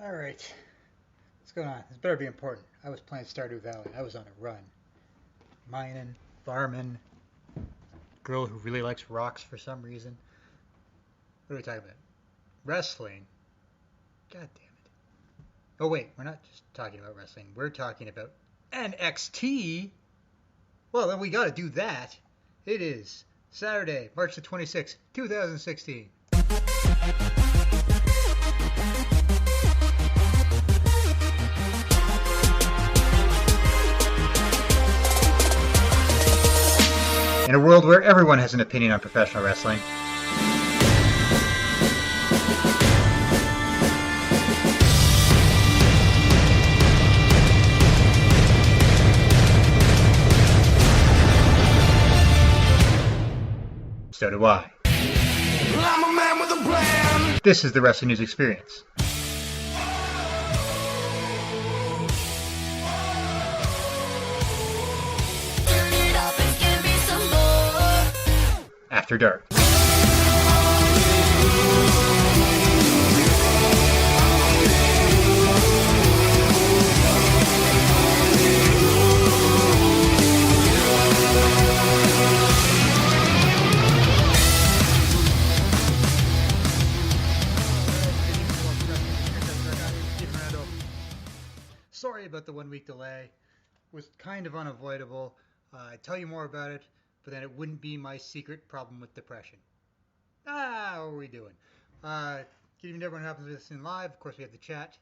All right. What's going on? This better be important. I was playing Stardew Valley. I was on a run. Mining, farming, girl who really likes rocks for some reason. What are we talking about? Wrestling. God damn it. Oh, wait. We're not just talking about wrestling. We're talking about NXT. Well, then we got to do that. It is Saturday, March the 26th, 2016. In a world where everyone has an opinion on professional wrestling, so do I. I'm a man with a plan. This is the Wrestling News Experience. After dark. Stephen Randle. Sorry about the 1 week delay. It was kind of unavoidable. I'd tell you more about it, but then it wouldn't be my secret problem with depression. What are we doing? Good evening to everyone who happens to listen live. Of course, we have the chat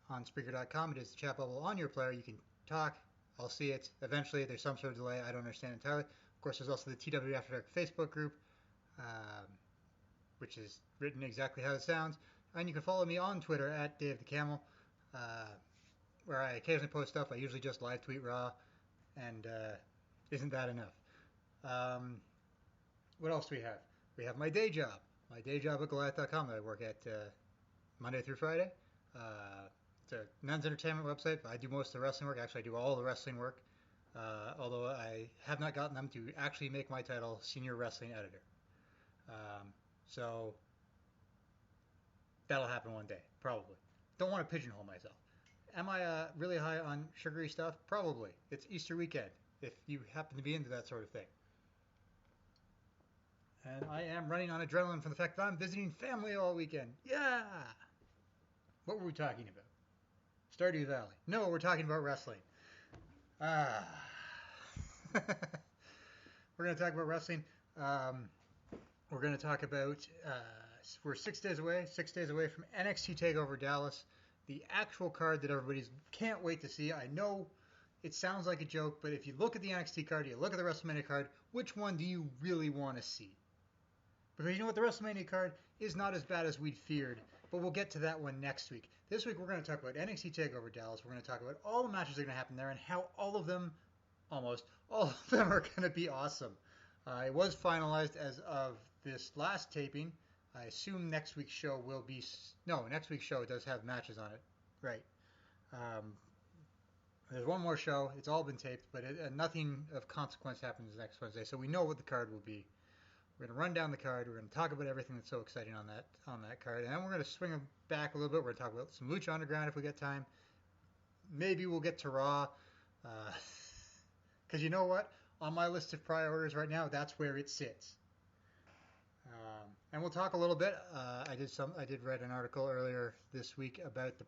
on Spreaker.com. It is the chat bubble on your player. You can talk. I'll see it. Eventually, there's some sort of delay. I don't understand entirely. Of course, there's also the TW After Dark Facebook group, which is written exactly how it sounds. And you can follow me on Twitter at Dave the Camel, where I occasionally post stuff. I usually just live tweet raw, and isn't that enough? What else do we have? We have my day job at Goliath.com that I work at Monday through Friday. It's a men's entertainment website. I do most of the wrestling work. Actually, I do all the wrestling work, although I have not gotten them to actually make my title Senior Wrestling Editor. So that'll happen one day, probably. Don't want to pigeonhole myself. Am I really high on sugary stuff? Probably. It's Easter weekend, if you happen to be into that sort of thing. And I am running on adrenaline from the fact that I'm visiting family all weekend. Yeah! What were we talking about? Stardew Valley. No, we're talking about wrestling. We're going to talk about wrestling. We're going to talk about, we're 6 days away from NXT Takeover Dallas, the actual card that everybody can't wait to see. I know it sounds like a joke, but if you look at the NXT card, you look at the WrestleMania card, which one do you really want to see? Because you know what, the WrestleMania card is not as bad as we'd feared, but we'll get to that one next week. This week we're going to talk about NXT TakeOver Dallas. We're going to talk about all the matches that are going to happen there and how almost all of them are going to be awesome. It was finalized as of this last taping. I assume next week's show will be... No, next week's show does have matches on it. Right. There's one more show. It's all been taped, but nothing of consequence happens next Wednesday, so we know what the card will be. We're going to run down the card. We're going to talk about everything that's so exciting on that card, and then we're going to swing it back a little bit. We're going to talk about some Lucha Underground if we get time. Maybe we'll get to Raw, because you know what? On my list of priorities right now, that's where it sits. And we'll talk a little bit. I did read an article earlier this week about the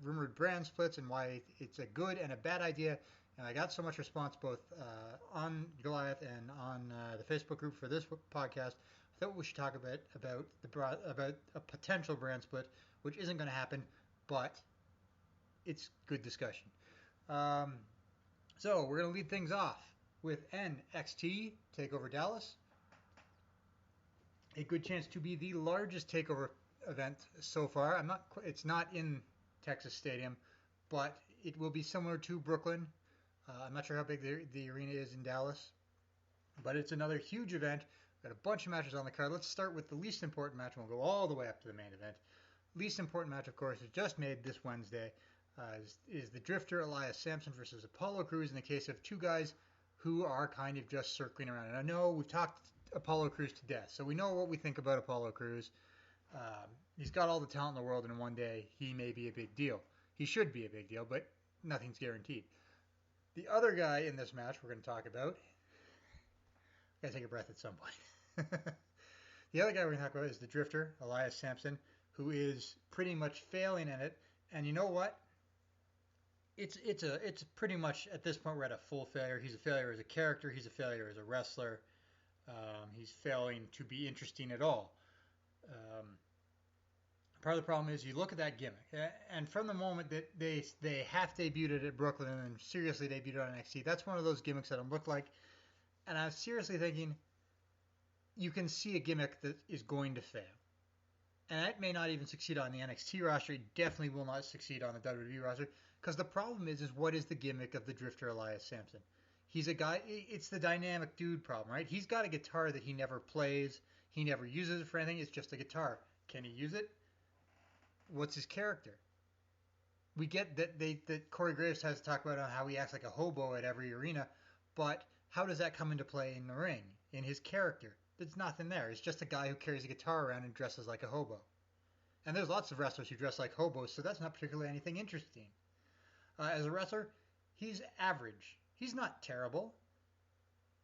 rumored brand splits and why it's a good and a bad idea. And I got so much response both on Goliath and on the Facebook group for this podcast. I thought we should talk about a potential brand split, which isn't going to happen, but it's good discussion. So we're going to lead things off with NXT Takeover Dallas. A good chance to be the largest takeover event so far. It's not in Texas Stadium, but it will be similar to Brooklyn. I'm not sure how big the arena is in Dallas, but it's another huge event. We've got a bunch of matches on the card. Let's start with the least important match, and we'll go all the way up to the main event. Least important match, of course, is just made this Wednesday. Is the Drifter Elias Sampson versus Apollo Crews in the case of two guys who are kind of just circling around. And I know we've talked Apollo Crews to death, so we know what we think about Apollo Crews. He's got all the talent in the world, and one day he may be a big deal. He should be a big deal, but nothing's guaranteed. The other guy in this match we're going to talk about, I gotta take a breath at some point. The other guy we're going to talk about is the Drifter, Elias Sampson, who is pretty much failing in it. And you know what? It's pretty much at this point we're at a full failure. He's a failure as a character. He's a failure as a wrestler. He's failing to be interesting at all. Part of the problem is you look at that gimmick, and from the moment that they half debuted it at Brooklyn and then seriously debuted it on NXT, that's one of those gimmicks that I'm looked like, and I'm seriously thinking you can see a gimmick that is going to fail, and that may not even succeed on the NXT roster. It definitely will not succeed on the WWE roster because the problem is what is the gimmick of the Drifter Elias Sampson? He's a guy. It's the dynamic dude problem, right? He's got a guitar that he never plays. He never uses it for anything. It's just a guitar. Can he use it? What's his character? We get that Corey Graves has to talk about how he acts like a hobo at every arena, but how does that come into play in the ring, in his character? There's nothing there. He's just a guy who carries a guitar around and dresses like a hobo. And there's lots of wrestlers who dress like hobos, so that's not particularly anything interesting. As a wrestler, he's average. He's not terrible,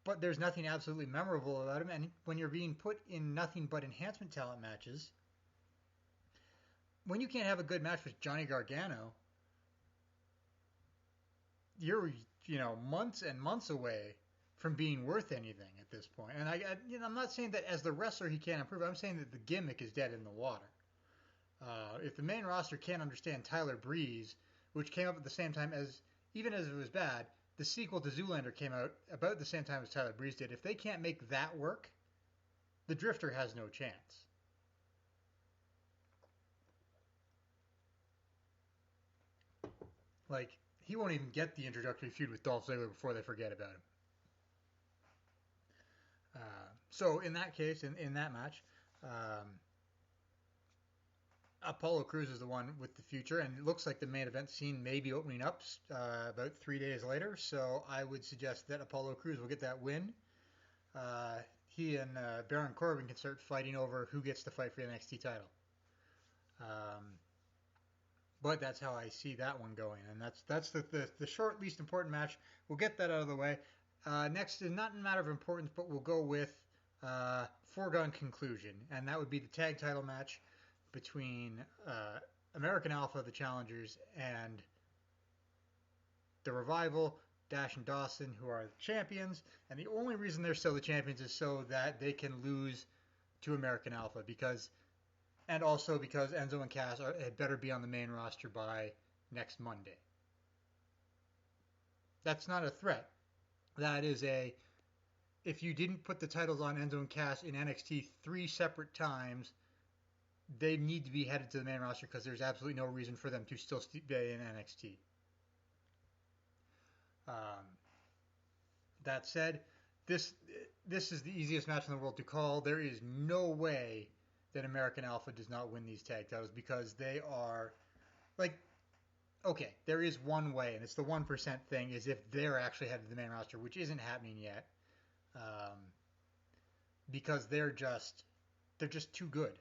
but there's nothing absolutely memorable about him. And when you're being put in nothing but enhancement talent matches, when you can't have a good match with Johnny Gargano, you're months and months away from being worth anything at this point. And I'm not saying that as the wrestler he can't improve. I'm saying that the gimmick is dead in the water. If the main roster can't understand Tyler Breeze, which came up at the same time as, even as it was bad, the sequel to Zoolander came out about the same time as Tyler Breeze did. If they can't make that work, the Drifter has no chance. Like, he won't even get the introductory feud with Dolph Ziggler before they forget about him. So in that case, in that match, Apollo Crews is the one with the future, and it looks like the main event scene may be opening up about 3 days later. So I would suggest that Apollo Crews will get that win. He and Baron Corbin can start fighting over who gets to fight for the NXT title. But that's how I see that one going, and that's the short, least important match. We'll get that out of the way. Next is not a matter of importance, but we'll go with foregone conclusion, and that would be the tag title match between American Alpha, the challengers, and the Revival, Dash and Dawson, who are the champions. And the only reason they're still the champions is so that they can lose to American Alpha, and also because Enzo and Cass had better be on the main roster by next Monday. That's not a threat. That is if you didn't put the titles on Enzo and Cass in NXT 3 separate times, they need to be headed to the main roster because there's absolutely no reason for them to still stay in NXT. That said, this is the easiest match in the world to call. There is no way that American Alpha does not win these tag titles because they are okay, there is one way, and it's the 1% thing, is if they're actually headed to the main roster, which isn't happening yet, because they're just too good.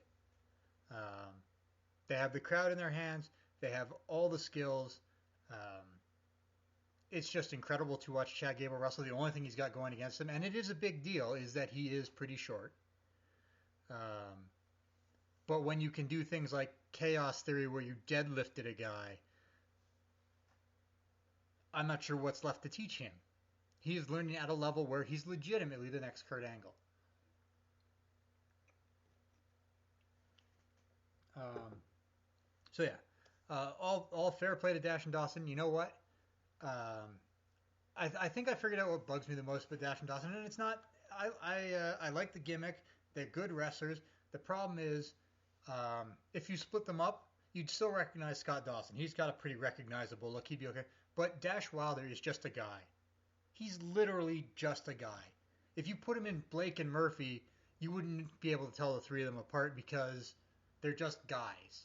They have the crowd in their hands. They have all the skills. It's just incredible to watch Chad Gable wrestle. The only thing he's got going against him, and it is a big deal, is that he is pretty short. But when you can do things like Chaos Theory where you deadlifted a guy, I'm not sure what's left to teach him. He is learning at a level where he's legitimately the next Kurt Angle. So yeah, all fair play to Dash and Dawson. You know what? I think I figured out what bugs me the most about Dash and Dawson, and it's not. I like the gimmick. They're good wrestlers. The problem is, if you split them up, you'd still recognize Scott Dawson. He's got a pretty recognizable look. He'd be okay. But Dash Wilder is just a guy. He's literally just a guy. If you put him in Blake and Murphy, you wouldn't be able to tell the three of them apart because they're just guys.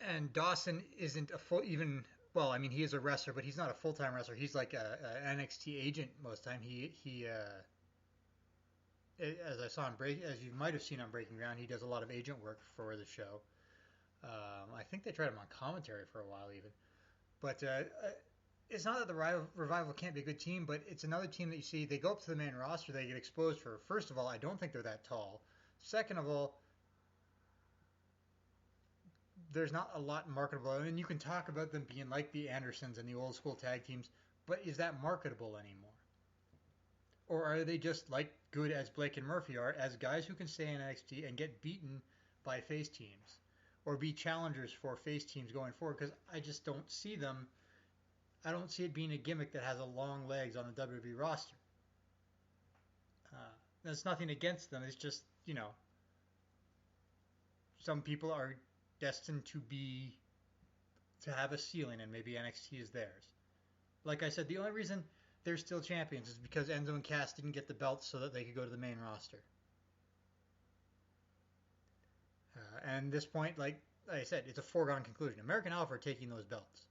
And Dawson isn't a full even. Well, I mean, he is a wrestler, but he's not a full-time wrestler. He's like an NXT agent most of the time. He as I saw on as you might have seen on Breaking Ground, he does a lot of agent work for the show. I think they tried him on commentary for a while even. But it's not that the Revival can't be a good team, but it's another team that you see, they go up to the main roster, they get exposed for, first of all, I don't think they're that tall. Second of all, there's not a lot marketable. I mean, you can talk about them being like the Andersons and the old school tag teams, but is that marketable anymore? Or are they just like good as Blake and Murphy are, as guys who can stay in NXT and get beaten by face teams? Or be challengers for face teams going forward? Because I just don't see them. I don't see it being a gimmick that has a long legs on the WWE roster. There's nothing against them. It's just, some people are destined to have a ceiling, and maybe NXT is theirs. Like I said, the only reason they're still champions is because Enzo and Cass didn't get the belts so that they could go to the main roster. And at this point, like I said, it's a foregone conclusion. American Alpha are taking those belts.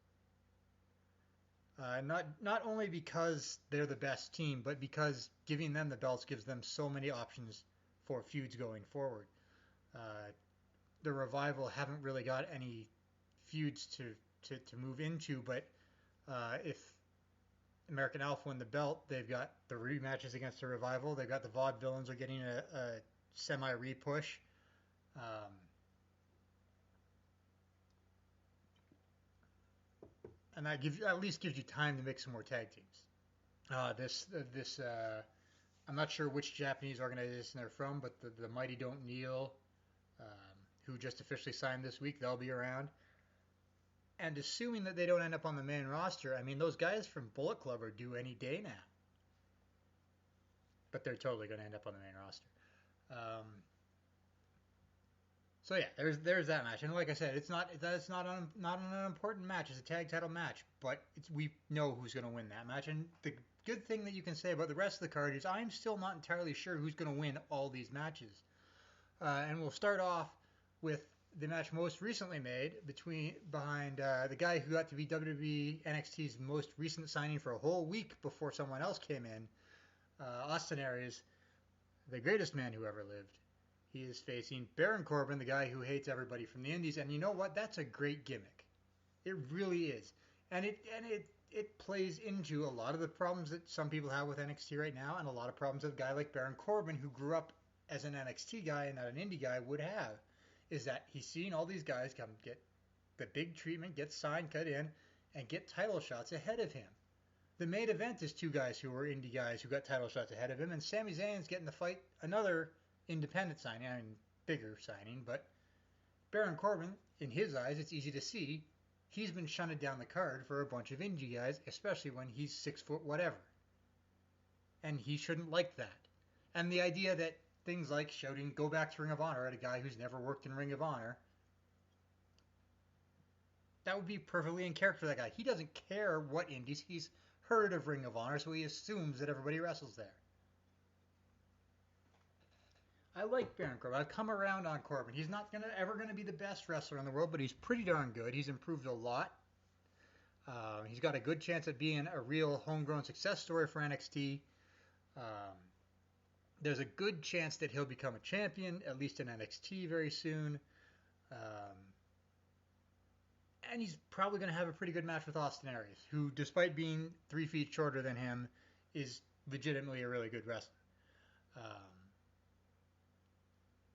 Not only because they're the best team, but because giving them the belts gives them so many options for feuds going forward. The Revival haven't really got any feuds to move into, but if American Alpha win the belt, they've got the rematches against the Revival. They've got the Vaudevillains are getting a semi-repush. And that at least gives you time to make some more tag teams. I'm not sure which Japanese organization they're from, but the Mighty Don't Kneel, who just officially signed this week, they'll be around. And assuming that they don't end up on the main roster, I mean, those guys from Bullet Club are due any day now. But they're totally going to end up on the main roster. So yeah, there's that match, and like I said, it's not an important match. It's a tag title match, but we know who's going to win that match. And the good thing that you can say about the rest of the card is I'm still not entirely sure who's going to win all these matches. And we'll start off with the match most recently made behind the guy who got to be WWE NXT's most recent signing for a whole week before someone else came in, Austin Aries, the greatest man who ever lived. He is facing Baron Corbin, the guy who hates everybody from the Indies, and you know what? That's a great gimmick. It really is, and it plays into a lot of the problems that some people have with NXT right now, and a lot of problems that a guy like Baron Corbin, who grew up as an NXT guy and not an indie guy, would have. Is that he's seeing all these guys come get the big treatment, get signed, cut in, and get title shots ahead of him. The main event is two guys who were indie guys who got title shots ahead of him, and Sami Zayn's getting to fight another independent signing, I mean bigger signing, but Baron Corbin, in his eyes, it's easy to see, he's been shunted down the card for a bunch of indie guys, especially when he's 6 foot whatever. And he shouldn't like that. And the idea that things like shouting, go back to Ring of Honor at a guy who's never worked in Ring of Honor, that would be perfectly in character for that guy. He doesn't care what indies, he's heard of Ring of Honor, so he assumes that everybody wrestles there. I like Baron Corbin. I've come around on Corbin. He's not ever going to be the best wrestler in the world, but he's pretty darn good. He's improved a lot. He's got a good chance at being a real homegrown success story for NXT. There's a good chance that he'll become a champion, at least in NXT very soon. And he's probably going to have a pretty good match with Austin Aries, who, despite being 3 feet shorter than him, is legitimately a really good wrestler.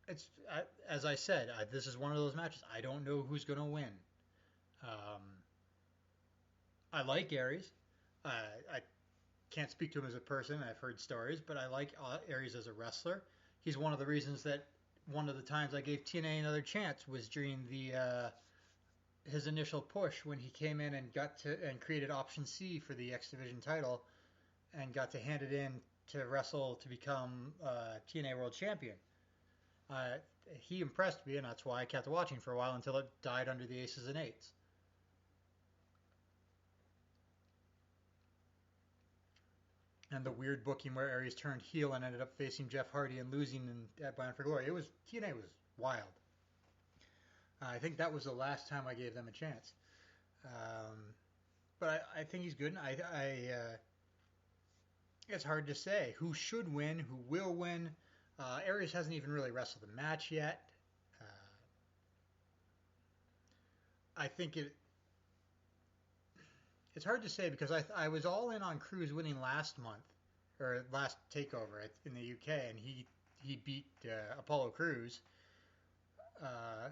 It's as I said, this is one of those matches. I don't know who's going to win. I like Aries. I can't speak to him as a person. I've heard stories, but I like Aries as a wrestler. He's one of the reasons that one of the times I gave TNA another chance was during his initial push when he came in and created Option C for the X Division title and got to hand it in to wrestle to become TNA World Champion. He impressed me, and that's why I kept watching for a while until it died under the Aces and Eights. And the weird booking where Aries turned heel and ended up facing Jeff Hardy and losing at Bound for Glory. TNA was wild. I think that was the last time I gave them a chance. But I think he's good. And it's hard to say who should win, who will win. Aries hasn't even really wrestled a match yet. Uh, I think it's hard to say because I was all in on Cruz winning last month or last takeover in the UK, and he beat Apollo Cruz. Uh,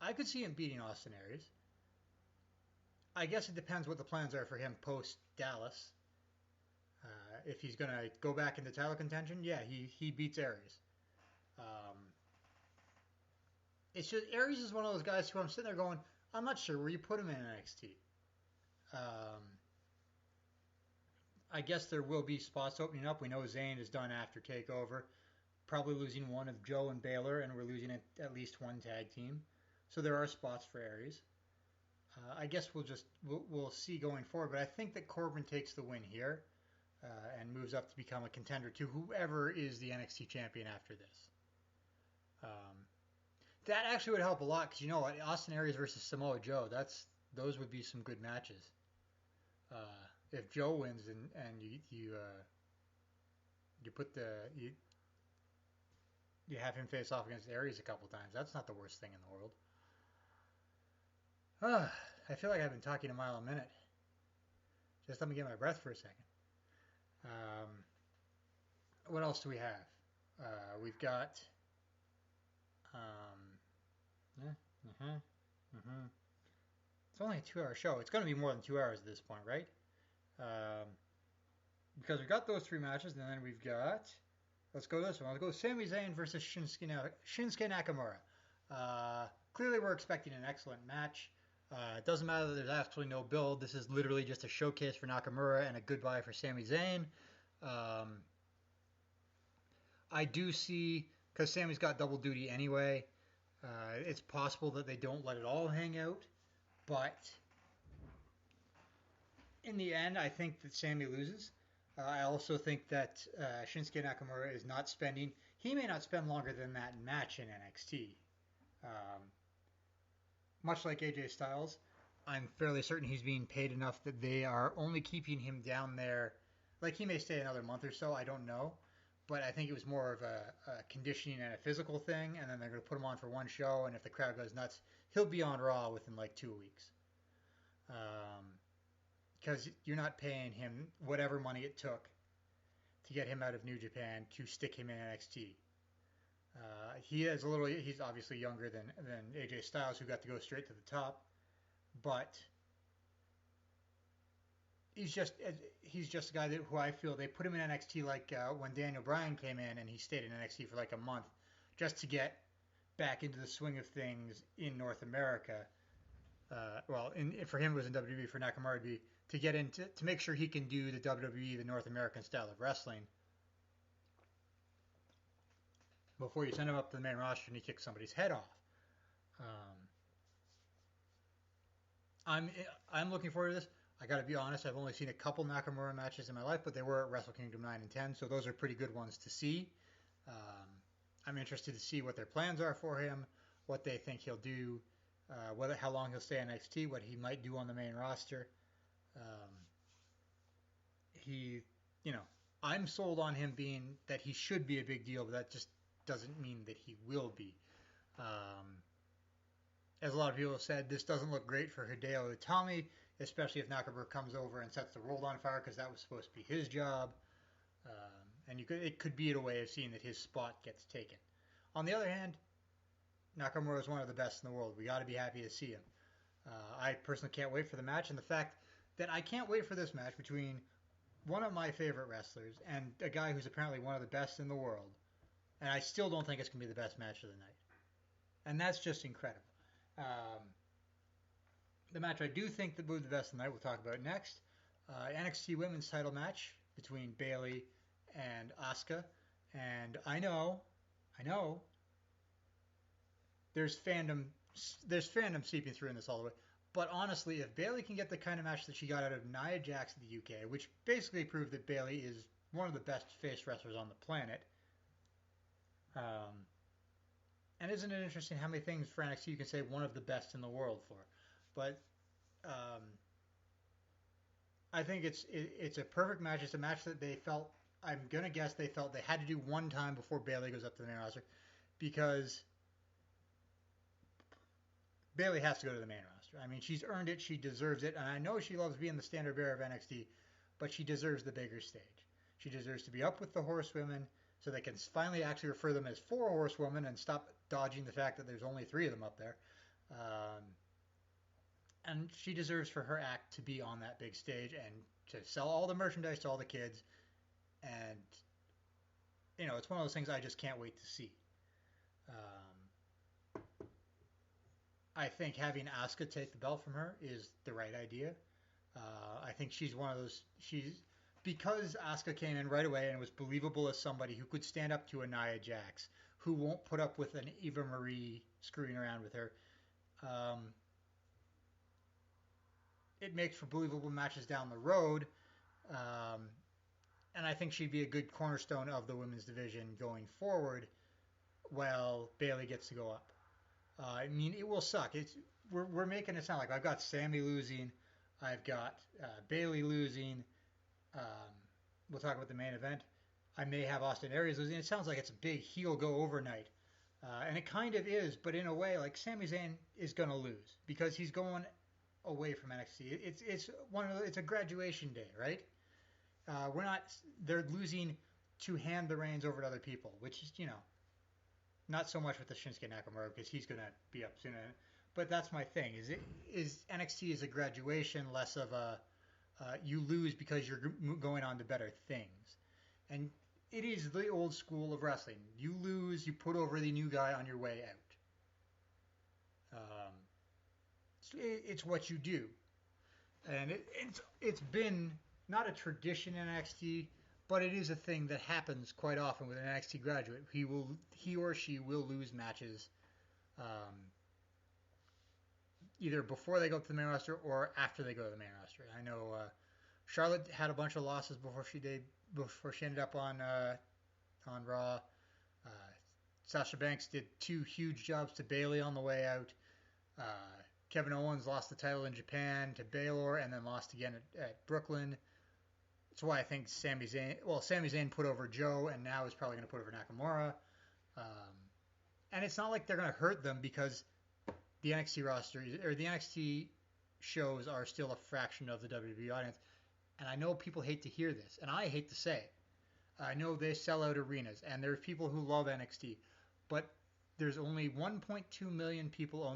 I could see him beating Austin Aries. I guess it depends what the plans are for him post Dallas. If he's going to go back into title contention, yeah, he beats Aries. Um, it's just Aries is one of those guys who I'm sitting there going, I'm not sure where you put him in NXT. Um, I guess there will be spots opening up. We know Zayn is done after Takeover, probably losing one of Joe and Baylor, and we're losing at least one tag team. So there are spots for Aries. I guess we'll see going forward, but I think that Corbin takes the win here and moves up to become a contender to whoever is the NXT champion after this. That actually would help a lot because you know what, Austin Aries versus Samoa Joe, those would be some good matches. If Joe wins and you put you have him face off against Aries a couple times, that's not the worst thing in the world. I feel like I've been talking a mile a minute. Just let me get my breath for a second. What else do we have? We've got. It's only a 2-hour show. It's going to be more than 2 hours at this point, right? Because we've got those 3 matches, and then we've got. Let's go this one. Let's go Sami Zayn versus Shinsuke Nakamura. Clearly, we're expecting an excellent match. It doesn't matter that there's absolutely no build. This is literally just a showcase for Nakamura and a goodbye for Sami Zayn. I do see, because Sami's got double duty anyway, it's possible that they don't let it all hang out. But in the end, I think that Sami loses. I also think that Shinsuke Nakamura is not spending. He may not spend longer than that match in NXT. Much like AJ Styles, I'm fairly certain he's being paid enough that they are only keeping him down there. Like, he may stay another month or so, I don't know. But I think it was more of a conditioning and a physical thing, and then they're going to put him on for one show, and if the crowd goes nuts, he'll be on Raw within like 2 weeks. Because you're not paying him whatever money it took to get him out of New Japan to stick him in NXT. He's obviously younger than AJ Styles, who got to go straight to the top, but he's just a guy who I feel they put him in NXT like when Daniel Bryan came in and he stayed in NXT for like a month just to get back into the swing of things in North America. For him it was in WWE. For Nakamura, it'd be to get into to make sure he can do the WWE, the North American style of wrestling, before you send him up to the main roster and he kicks somebody's head off. I'm looking forward to this. I got to be honest, I've only seen a couple Nakamura matches in my life, but they were at Wrestle Kingdom 9 and 10, so those are pretty good ones to see. I'm interested to see what their plans are for him, what they think he'll do, how long he'll stay in NXT, what he might do on the main roster. I'm sold on him being that he should be a big deal, but that just doesn't mean that he will be. As a lot of people have said, this doesn't look great for Hideo Itami, especially if Nakamura comes over and sets the world on fire, because that was supposed to be his job. And it could be a way of seeing that his spot gets taken. On the other hand, Nakamura is one of the best in the world. We got to be happy to see him. I personally can't wait for the match, and the fact that I can't wait for this match between one of my favorite wrestlers and a guy who's apparently one of the best in the world, and I still don't think it's going to be the best match of the night. And that's just incredible. The match I do think that will be the best of the night, we'll talk about next. NXT Women's title match between Bayley and Asuka. And I know, there's fandom seeping through in this all the way. But honestly, if Bayley can get the kind of match that she got out of Nia Jax at the UK, which basically proved that Bayley is one of the best face wrestlers on the planet, and isn't it interesting how many things for NXT you can say one of the best in the world for? But I think it's a perfect match. It's a match that they felt I'm gonna guess they felt they had to do one time before Bayley goes up to the main roster because Bayley has to go to the main roster. I mean, she's earned it. She deserves it. And I know she loves being the standard bearer of NXT, but she deserves the bigger stage. She deserves to be up with the horsewomen so they can finally actually refer them as 4 horsewomen and stop dodging the fact that there's only 3 of them up there. And she deserves for her act to be on that big stage and to sell all the merchandise to all the kids. And, you know, it's one of those things I just can't wait to see. I think having Asuka take the belt from her is the right idea. I think she's one of those. Because Asuka came in right away and was believable as somebody who could stand up to a Nia Jax, who won't put up with an Eva Marie screwing around with her. It makes for believable matches down the road. And I think she'd be a good cornerstone of the women's division going forward while Bayley gets to go up. I mean, it will suck. We're making it sound like I've got Sammy losing, I've got Bayley losing. We'll talk about the main event. I may have Austin Aries losing. It sounds like it's a big heel go overnight, and it kind of is. But in a way, like Sami Zayn is going to lose because he's going away from NXT. It's a graduation day, right? They're losing to hand the reins over to other people, which is, you know, not so much with the Shinsuke Nakamura because he's going to be up soon. But that's my thing. Is NXT is a graduation, less of a you lose because you're going on to better things. And it is the old school of wrestling. You lose, you put over the new guy on your way out. It's what you do. And it's been not a tradition in NXT, but it is a thing that happens quite often with an NXT graduate. He or she will lose matches either before they go to the main roster or after they go to the main roster. I know Charlotte had a bunch of losses before she ended up on Raw. Sasha Banks did 2 huge jobs to Bayley on the way out. Kevin Owens lost the title in Japan to Baylor and then lost again at Brooklyn. That's why I think Sami Zayn put over Joe and now is probably going to put over Nakamura. And it's not like they're going to hurt them because the NXT roster or the NXT shows are still a fraction of the WWE audience. And I know people hate to hear this, and I hate to say it. I know they sell out arenas, and there's people who love NXT, but there's only 1.2 million people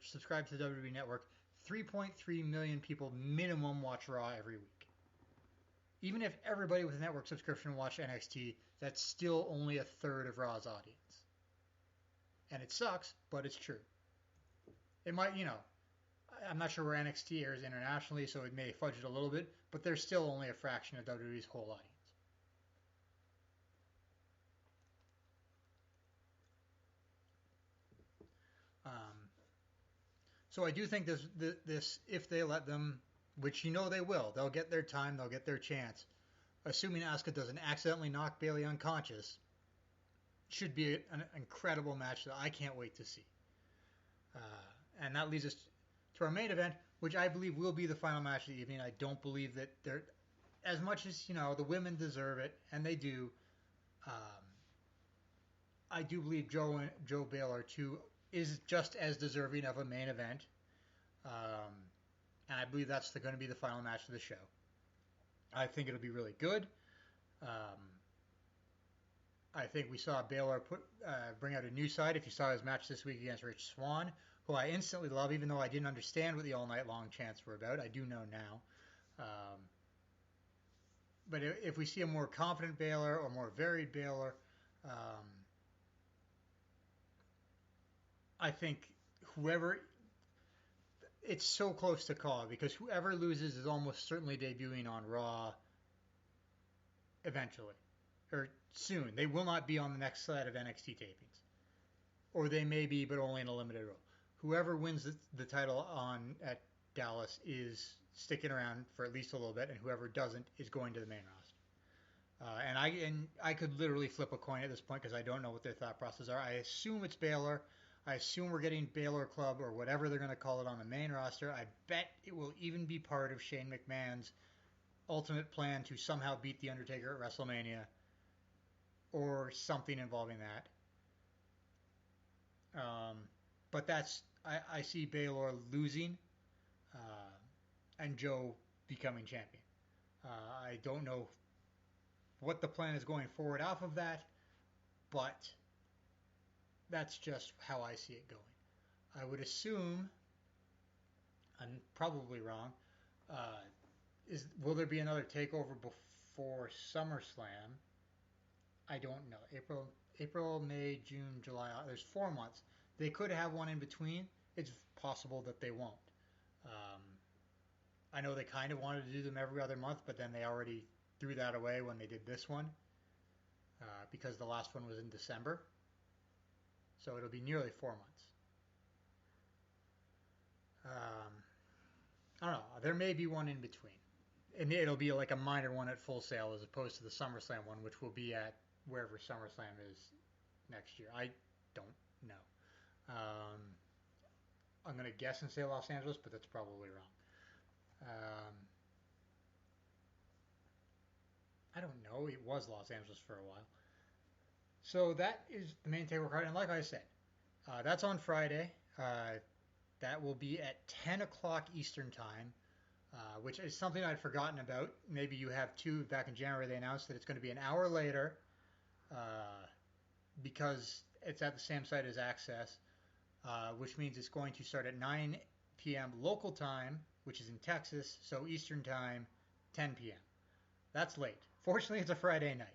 subscribe to the WWE Network. 3.3 million people minimum watch Raw every week. Even if everybody with a network subscription watched NXT, that's still only a third of Raw's audience. And it sucks, but it's true. It might, you know, I'm not sure where NXT airs internationally, so it may fudge it a little bit, but there's still only a fraction of WWE's whole audience. So I do think this, if they let them, which you know they will, they'll get their time, they'll get their chance. Assuming Asuka doesn't accidentally knock Bayley unconscious, should be an incredible match that I can't wait to see. And that leads us to our main event, which I believe will be the final match of the evening. I don't believe that they're, as much as, you know, the women deserve it, and they do, I do believe Joe Baylor too is just as deserving of a main event. And I believe that's going to be the final match of the show. I think it'll be really good. I think we saw Baylor bring out a new side. If you saw his match this week against Rich Swann, who I instantly love, even though I didn't understand what the All Night Long chants were about. I do know now. But if we see a more confident Baylor or more varied Baylor, I think it's so close to call because whoever loses is almost certainly debuting on Raw eventually or soon. They will not be on the next set of NXT tapings, or they may be, but only in a limited role. Whoever wins the title at Dallas is sticking around for at least a little bit, and whoever doesn't is going to the main roster. And I could literally flip a coin at this point because I don't know what their thought processes are. I assume it's Baylor. I assume we're getting Baylor Club or whatever they're going to call it on the main roster. I bet it will even be part of Shane McMahon's ultimate plan to somehow beat The Undertaker at WrestleMania or something involving that. But I see Baylor losing and Joe becoming champion. I don't know what the plan is going forward off of that, but that's just how I see it going. I would assume, I'm probably wrong, will there be another takeover before SummerSlam? I don't know. April, May, June, July. There's 4 months. They could have one in between. It's possible that they won't. I know they kind of wanted to do them every other month, but then they already threw that away when they did this one because the last one was in December. So it'll be nearly 4 months. I don't know. There may be one in between. And it'll be like a minor one at Full Sail as opposed to the SummerSlam one, which will be at wherever SummerSlam is next year. I don't know. I'm going to guess and say Los Angeles, but that's probably wrong. I don't know. It was Los Angeles for a while. So that is the main takeover card. And like I said, that's on Friday. That will be at 10 o'clock Eastern Time, which is something I'd forgotten about. Maybe you have too. Back in January, they announced that it's going to be an hour later because it's at the same site as Access, which means it's going to start at 9 p.m. local time, which is in Texas, so Eastern Time, 10 p.m. That's late. Fortunately, it's a Friday night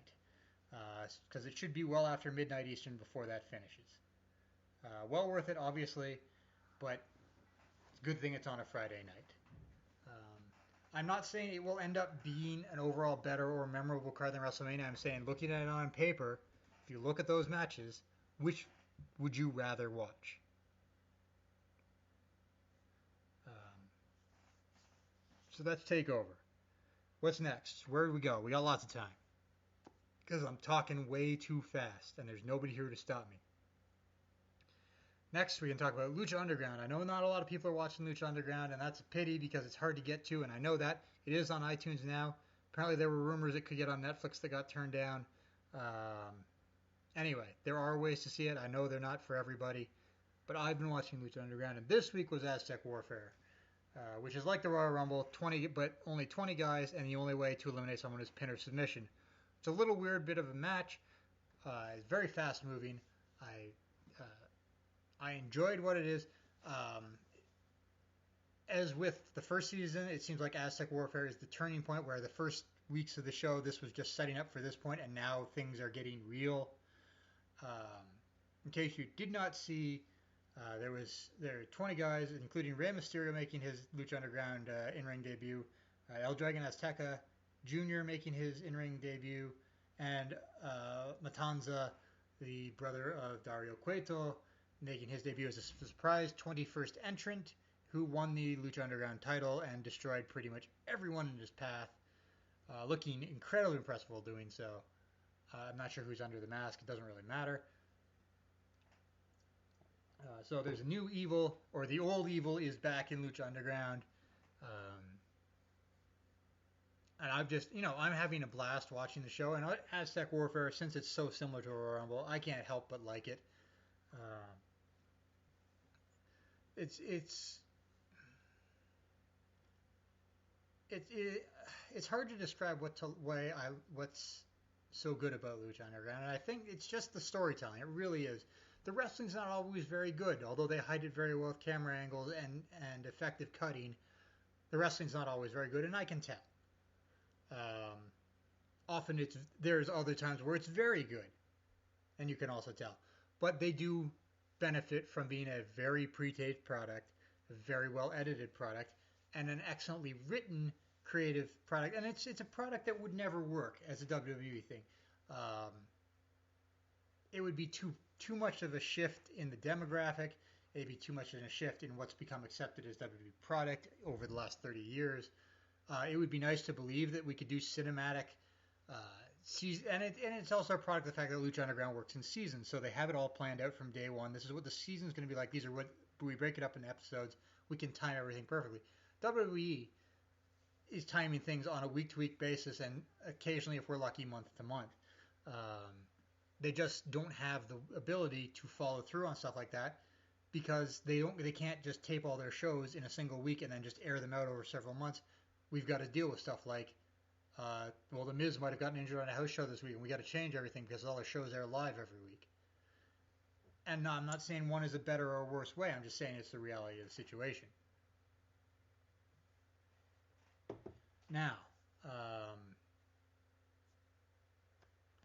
because it should be well after midnight Eastern before that finishes. Well worth it, obviously, but it's a good thing it's on a Friday night. I'm not saying it will end up being an overall better or memorable card than WrestleMania. I'm saying, looking at it on paper, if you look at those matches, which would you rather watch? So that's TakeOver. What's next? Where do we go? We got lots of time. Because I'm talking way too fast, and there's nobody here to stop me. Next, we can talk about Lucha Underground. I know not a lot of people are watching Lucha Underground, and that's a pity because it's hard to get to, and I know that. It is on iTunes now. Apparently there were rumors it could get on Netflix that got turned down. Anyway, there are ways to see it. I know they're not for everybody, but I've been watching Lucha Underground, and this week was Aztec Warfare, which is like the Royal Rumble, but only 20 guys, and the only way to eliminate someone is pin or submission. It's a little weird bit of a match. It's very fast moving. I enjoyed what it is. As with the first season, it seems like Aztec Warfare is the turning point where the first weeks of the show, this was just setting up for this point, and now things are getting real. In case you did not see, there are 20 guys, including Rey Mysterio making his Lucha Underground in-ring debut, El Dragon Azteca Jr. making his in-ring debut, and Matanza, the brother of Dario Cueto, making his debut as a surprise 21st entrant who won the Lucha Underground title and destroyed pretty much everyone in his path, looking incredibly impressive while doing so. I'm not sure who's under the mask. It doesn't really matter. So there's a new evil, or the old evil is back in Lucha Underground. And I've just, I'm having a blast watching the show. And Aztec Warfare, since it's so similar to a Royal Rumble, I can't help but like it. It's hard to describe what's so good about Lucha Underground, and I think it's just the storytelling. It really is. The wrestling's not always very good, although they hide it very well with camera angles and effective cutting. The wrestling's not always very good, and I can tell. Often there's other times where it's very good, and you can also tell. But they do benefit from being a very pre-taped product, a very well edited product, and an excellently written creative product. And it's a product that would never work as a WWE thing. It would be too much of a shift in the demographic. It'd be too much of a shift in what's become accepted as WWE product over the last 30 years. It would be nice to believe that we could do cinematic season, and it's also a product of the fact that Lucha Underground works in seasons, so they have it all planned out from day one. This is what the season's going to be like. These are what we break it up in episodes. We can time everything perfectly. WWE is timing things on a week-to-week basis, and occasionally, if we're lucky, month-to-month. They just don't have the ability to follow through on stuff like that because they can't just tape all their shows in a single week and then just air them out over several months. We've got to deal with stuff like, the Miz might have gotten injured on a house show this week, and we got to change everything because all the shows air live every week. And no, I'm not saying one is a better or worse way. I'm just saying it's the reality of the situation. Now,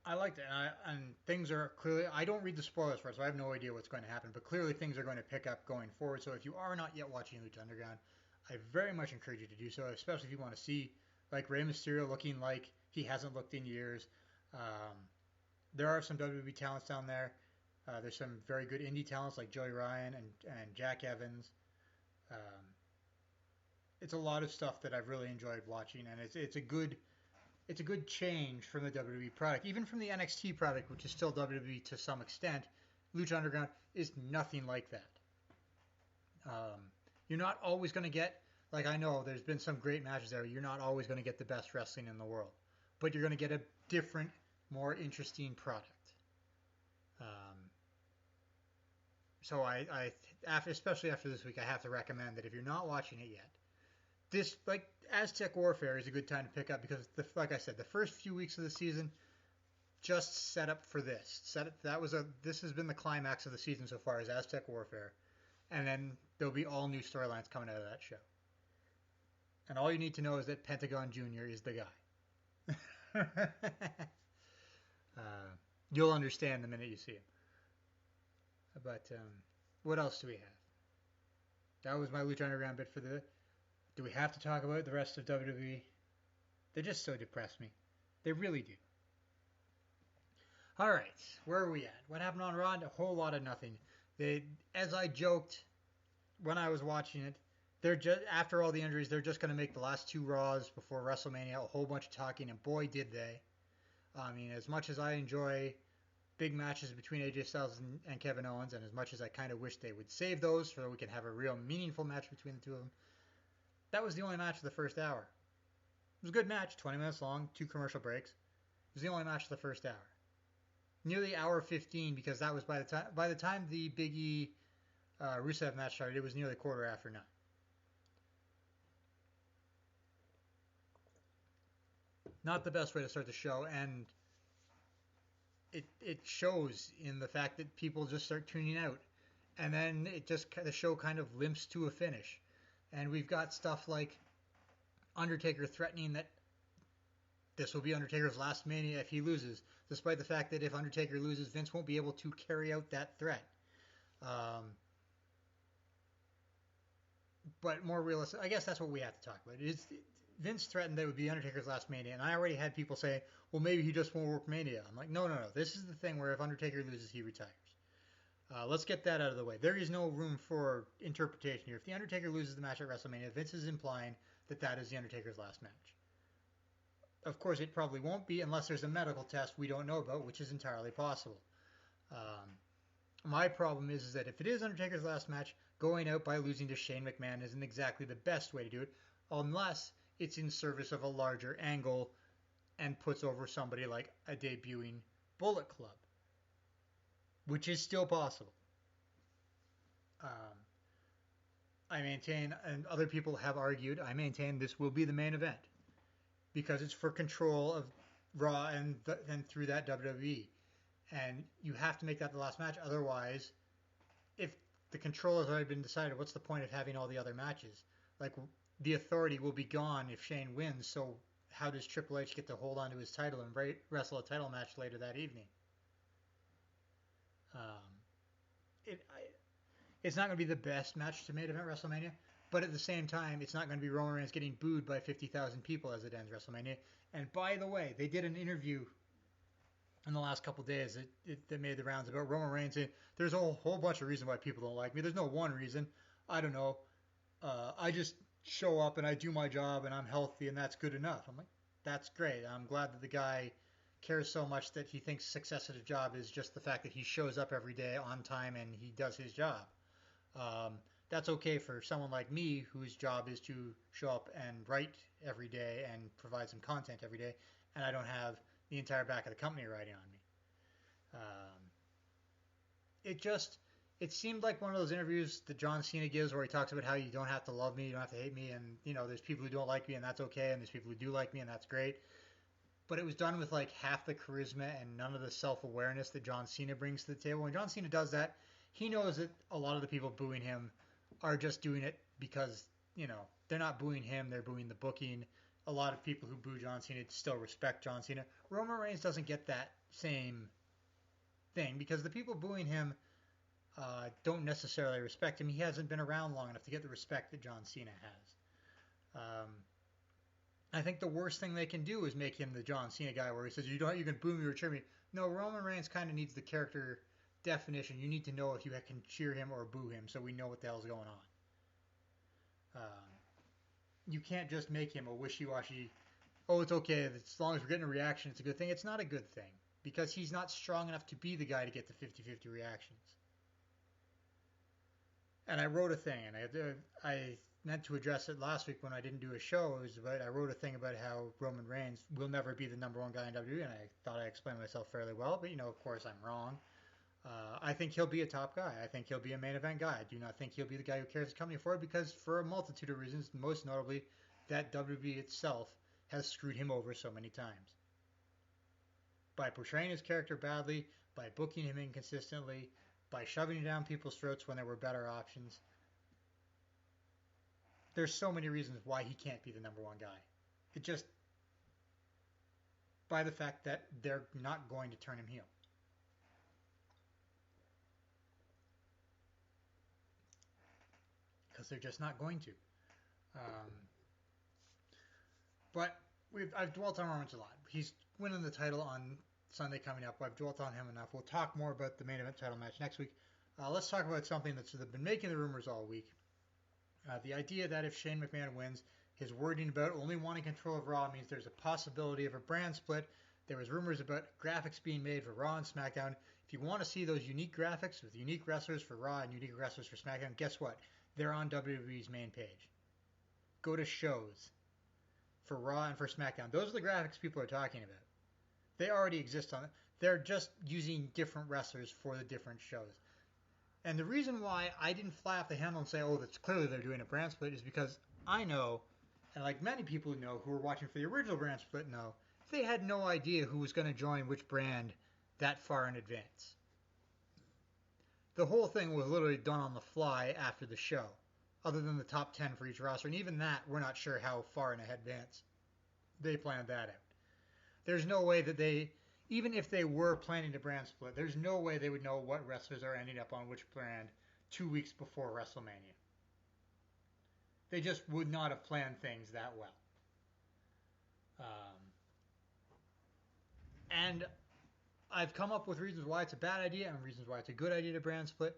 I liked it, and things are clearly. I don't read the spoilers for it, so I have no idea what's going to happen. But clearly, things are going to pick up going forward. So if you are not yet watching Lucha Underground, I very much encourage you to do so, especially if you want to see like Rey Mysterio looking like he hasn't looked in years. There are some WWE talents down there. There's some very good indie talents like Joey Ryan and Jack Evans. It's a lot of stuff that I've really enjoyed watching, and it's a good change from the WWE product, even from the NXT product, which is still WWE to some extent. Lucha Underground is nothing like that. You're not always going to get, like I know there's been some great matches there. You're not always going to get the best wrestling in the world, but you're going to get a different, more interesting product. So especially after this week, I have to recommend that if you're not watching it yet, this like Aztec Warfare is a good time to pick up because, like I said, the first few weeks of the season just set up for this. This has been the climax of the season so far as Aztec Warfare, and then there'll be all new storylines coming out of that show. And all you need to know is that Pentagon Jr. is the guy. You'll understand the minute you see him. But what else do we have? That was my Lucha Underground bit for the... Do we have to talk about the rest of WWE? They just so depress me. They really do. All right, where are we at? What happened on Raw? A whole lot of nothing. As I joked when I was watching it, they're just after all the injuries, they're just going to make the last two Raws before WrestleMania a whole bunch of talking, and boy, did they. I mean, as much as I enjoy big matches between AJ Styles and Kevin Owens, and as much as I kind of wish they would save those so that we can have a real meaningful match between the two of them, that was the only match of the first hour. It was a good match, 20 minutes long, 2 commercial breaks. It was the only match of the first hour. Nearly hour 15 because that was by the time the Big E Rusev match started, it was nearly 9:15. Not the best way to start the show, and it shows in the fact that people just start tuning out, and then the show kind of limps to a finish, and we've got stuff like Undertaker threatening that this will be Undertaker's last Mania if he loses, despite the fact that if Undertaker loses, Vince won't be able to carry out that threat. But more realistic, I guess that's what we have to talk about. Vince threatened that it would be Undertaker's last Mania, and I already had people say, well, maybe he just won't work Mania. I'm like, no. This is the thing where if Undertaker loses, he retires. Let's get that out of the way. There is no room for interpretation here. If the Undertaker loses the match at WrestleMania, Vince is implying that is the Undertaker's last match. Of course, it probably won't be unless there's a medical test we don't know about, which is entirely possible. My problem is that if it is Undertaker's last match, going out by losing to Shane McMahon isn't exactly the best way to do it, unless it's in service of a larger angle and puts over somebody like a debuting Bullet Club, which is still possible. I maintain, and other people have argued, I maintain this will be the main event because it's for control of Raw and through that WWE. And you have to make that the last match. Otherwise, if the control has already been decided, what's the point of having all the other matches? Like, the authority will be gone if Shane wins. So how does Triple H get to hold on to his title and wrestle a title match later that evening? It's not going to be the best match to main event WrestleMania, but at the same time, it's not going to be Roman Reigns getting booed by 50,000 people as it ends WrestleMania. And by the way, they did an interview in the last couple of days that made the rounds about Roman Reigns saying, there's a whole bunch of reasons why people don't like me. There's no one reason. I don't know. I just show up and I do my job and I'm healthy and that's good enough. I'm like, that's great. I'm glad that the guy cares so much that he thinks success at a job is just the fact that he shows up every day on time and he does his job. That's okay for someone like me whose job is to show up and write every day and provide some content every day, and I don't have the entire back of the company writing on me. Um, it just it seemed like one of those interviews that John Cena gives where he talks about how you don't have to love me, you don't have to hate me, and there's people who don't like me and that's okay, and there's people who do like me and that's great. But it was done with like half the charisma and none of the self-awareness that John Cena brings to the table. When John Cena does that, he knows that a lot of the people booing him are just doing it because, they're not booing him, they're booing the booking. A lot of people who boo John Cena still respect John Cena. Roman Reigns doesn't get that same thing because the people booing him don't necessarily respect him. He hasn't been around long enough to get the respect that John Cena has. I think the worst thing they can do is make him the John Cena guy where he says, you can boo me or cheer me. No, Roman Reigns kind of needs the character definition. You need to know if you can cheer him or boo him so we know what the hell's going on. You can't just make him a wishy-washy, oh, it's okay, as long as we're getting a reaction, it's a good thing. It's not a good thing because he's not strong enough to be the guy to get the 50-50 reactions. And I wrote a thing, and I meant to address it last week when I didn't do a show. I wrote a thing about how Roman Reigns will never be the number one guy in WWE, and I thought I explained myself fairly well. But of course, I'm wrong. I think he'll be a top guy. I think he'll be a main event guy. I do not think he'll be the guy who carries the company forward because for a multitude of reasons, most notably that WWE itself has screwed him over so many times. By portraying his character badly, by booking him inconsistently, by shoving it down people's throats when there were better options. There's so many reasons why he can't be the number one guy. It just, by the fact that they're not going to turn him heel. Because they're just not going to. But I've dwelt on Roman's a lot. He's winning the title on Sunday coming up. I've dwelt on him enough. We'll talk more about the main event title match next week. Let's talk about something that's been making the rumors all week. The idea that if Shane McMahon wins, his wording about only wanting control of Raw means there's a possibility of a brand split. There was rumors about graphics being made for Raw and SmackDown. If you want to see those unique graphics with unique wrestlers for Raw and unique wrestlers for SmackDown, guess what? They're on WWE's main page. Go to shows for Raw and for SmackDown. Those are the graphics people are talking about. They already exist on it. They're just using different wrestlers for the different shows. And the reason why I didn't fly off the handle and say, oh, that's clearly they're doing a brand split is because I know, and like many people know who were watching for the original brand split know, they had no idea who was going to join which brand that far in advance. The whole thing was literally done on the fly after the show, other than the top 10 for each roster. And even that, we're not sure how far in advance they planned that out. There's no way that even if they were planning to brand split, there's no way they would know what wrestlers are ending up on which brand 2 weeks before WrestleMania. They just would not have planned things that well. And I've come up with reasons why it's a bad idea and reasons why it's a good idea to brand split.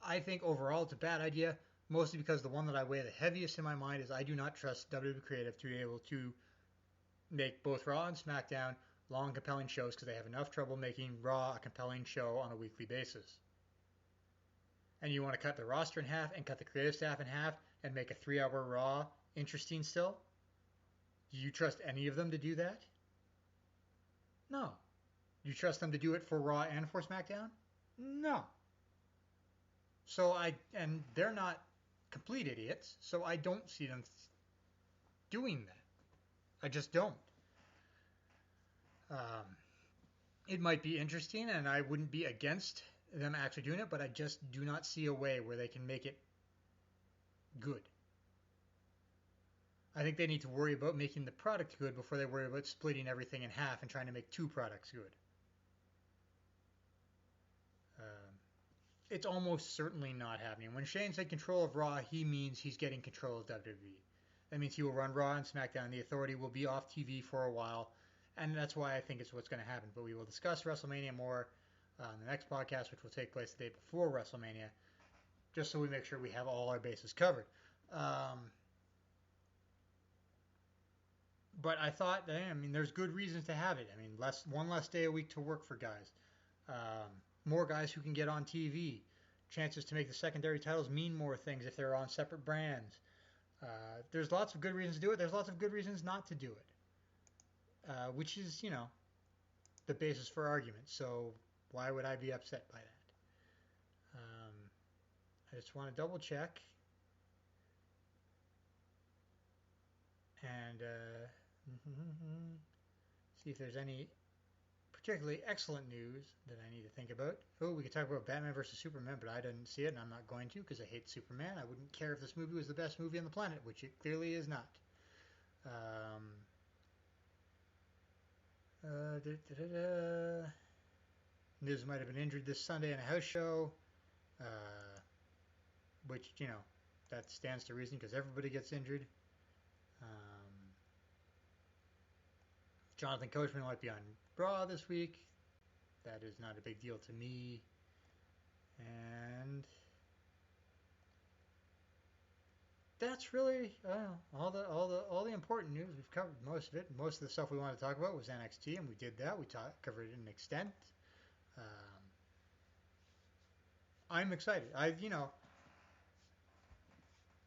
I think overall it's a bad idea, mostly because the one that I weigh the heaviest in my mind is I do not trust WWE Creative to be able to make both Raw and SmackDown long, compelling shows because they have enough trouble making Raw a compelling show on a weekly basis. And you want to cut the roster in half and cut the creative staff in half and make a 3-hour Raw interesting still? Do you trust any of them to do that? No. Do you trust them to do it for Raw and for SmackDown? No. And they're not complete idiots, so I don't see them doing that. I just don't. It might be interesting, and I wouldn't be against them actually doing it, but I just do not see a way where they can make it good. I think they need to worry about making the product good before they worry about splitting everything in half and trying to make 2 products good. It's almost certainly not happening. When Shane said control of Raw, he means he's getting control of WWE. That means he will run Raw and SmackDown. The authority will be off TV for a while, and that's why I think it's what's going to happen. But we will discuss WrestleMania more on the next podcast, which will take place the day before WrestleMania, just so we make sure we have all our bases covered. But I thought, there's good reasons to have it. One less day a week to work for guys. More guys who can get on TV. chances to make the secondary titles mean more things if they're on separate brands. There's lots of good reasons to do it. There's lots of good reasons not to do it, which is, the basis for argument. So why would I be upset by that? I just want to double check and see if there's any particularly excellent news that I need to think about. Oh, we could talk about Batman versus Superman, but I didn't see it, and I'm not going to because I hate Superman. I wouldn't care if this movie was the best movie on the planet, which it clearly is not. News might have been injured this Sunday in a house show, which, that stands to reason because everybody gets injured. Jonathan Coachman might be on Raw this week. That is not a big deal to me. And that's really all the important news. We've covered most of it. Most of the stuff we wanted to talk about was NXT, and we did that. We covered it in extent. I'm excited.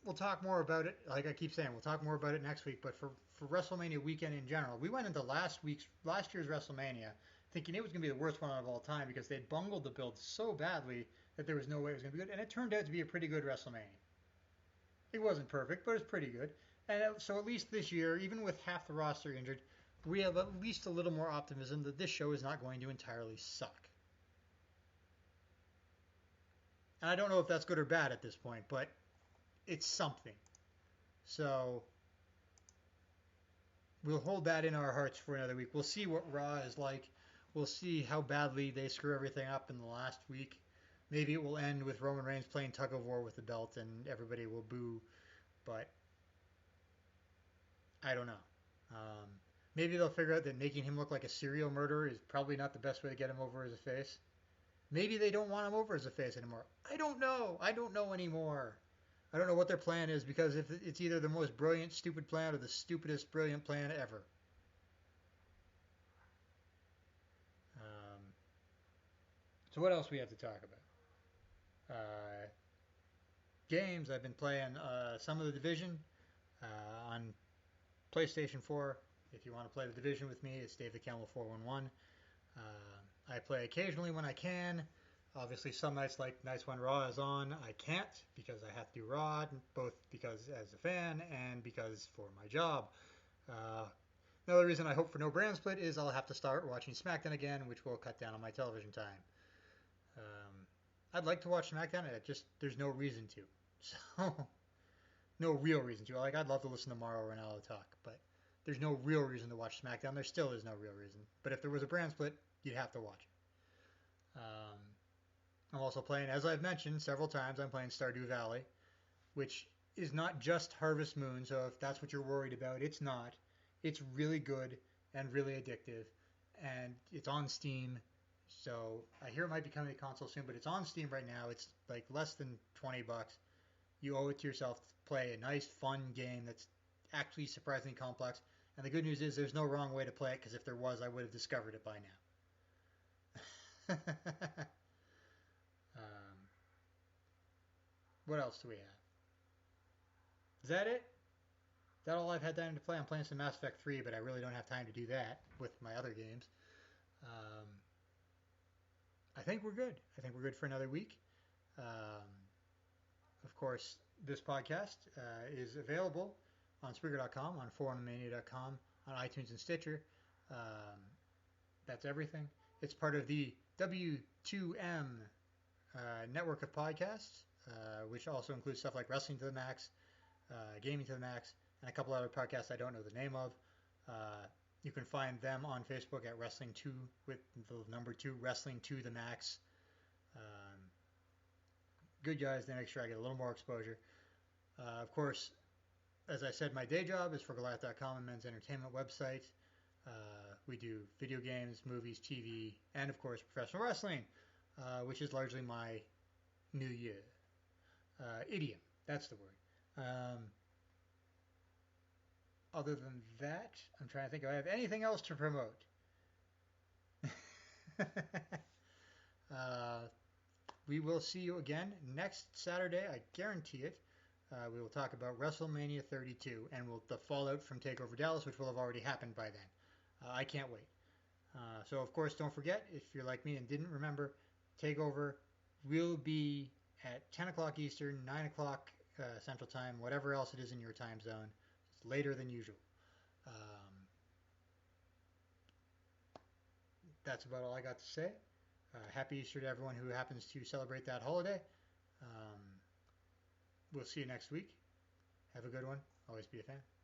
We'll talk more about it. Like I keep saying, we'll talk more about it next week. But for WrestleMania weekend in general, we went into last year's WrestleMania thinking it was going to be the worst one of all time because they'd bungled the build so badly that there was no way it was going to be good. And it turned out to be a pretty good WrestleMania. It wasn't perfect, but it was pretty good. And so at least this year, even with half the roster injured, we have at least a little more optimism that this show is not going to entirely suck. And I don't know if that's good or bad at this point, but it's something. So we'll hold that in our hearts for another week. We'll see what Raw is like. We'll see how badly they screw everything up in the last week. Maybe it will end with Roman Reigns playing tug of war with the belt and everybody will boo. But I don't know. Maybe they'll figure out that making him look like a serial murderer is probably not the best way to get him over as a face. Maybe they don't want him over as a face anymore. I don't know. I don't know anymore. I don't know what their plan is because if it's either the most brilliant, stupid plan or the stupidest, brilliant plan ever. So what else we have to talk about? Games. I've been playing some of the Division on PlayStation 4. If you want to play the Division with me, it's Dave the Camel 411. I play occasionally when I can. Obviously, some nights, like nights when Raw is on, I can't because I have to do Raw, both because as a fan and because for my job. Another reason I hope for no brand split is I'll have to start watching SmackDown again, which will cut down on my television time. I'd like to watch SmackDown, there's no reason to. So, no real reason to. Like, I'd love to listen to Mauro Ranallo talk, but there's no real reason to watch SmackDown. There still is no real reason. But if there was a brand split, you'd have to watch it. I'm also playing, as I've mentioned several times, I'm playing Stardew Valley, which is not just Harvest Moon, so if that's what you're worried about, it's not. It's really good and really addictive, and it's on Steam, so I hear it might be coming to console soon, but it's on Steam right now. It's like less than $20. You owe it to yourself to play a nice, fun game that's actually surprisingly complex, and the good news is there's no wrong way to play it, because if there was, I would have discovered it by now. What else do we have? Is that it? Is that all I've had time to play? I'm playing some Mass Effect 3, but I really don't have time to do that with my other games. I think we're good. I think we're good for another week. Of course, this podcast is available on Spreaker.com, on forumania.com, on iTunes and Stitcher. That's everything. It's part of the W2M network of podcasts, which also includes stuff like Wrestling to the Max, Gaming to the Max, and a couple other podcasts I don't know the name of. You can find them on Facebook at Wrestling 2 with the number 2, Wrestling to the Max. Good guys, they make sure I get a little more exposure. Of course, as I said, my day job is for Goliath.com, a men's entertainment website. We do video games, movies, TV, and of course professional wrestling, which is largely my milieu. Idiom, that's the word. Other than that, I'm trying to think if I have anything else to promote. we will see you again next Saturday. I guarantee it. We will talk about WrestleMania 32 and the fallout from Takeover Dallas, which will have already happened by then. I can't wait. So, of course, don't forget, if you're like me and didn't remember, Takeover will be at 10 o'clock Eastern, 9 o'clock Central Time, whatever else it is in your time zone. It's later than usual. That's about all I got to say. Happy Easter to everyone who happens to celebrate that holiday. We'll see you next week. Have a good one. Always be a fan.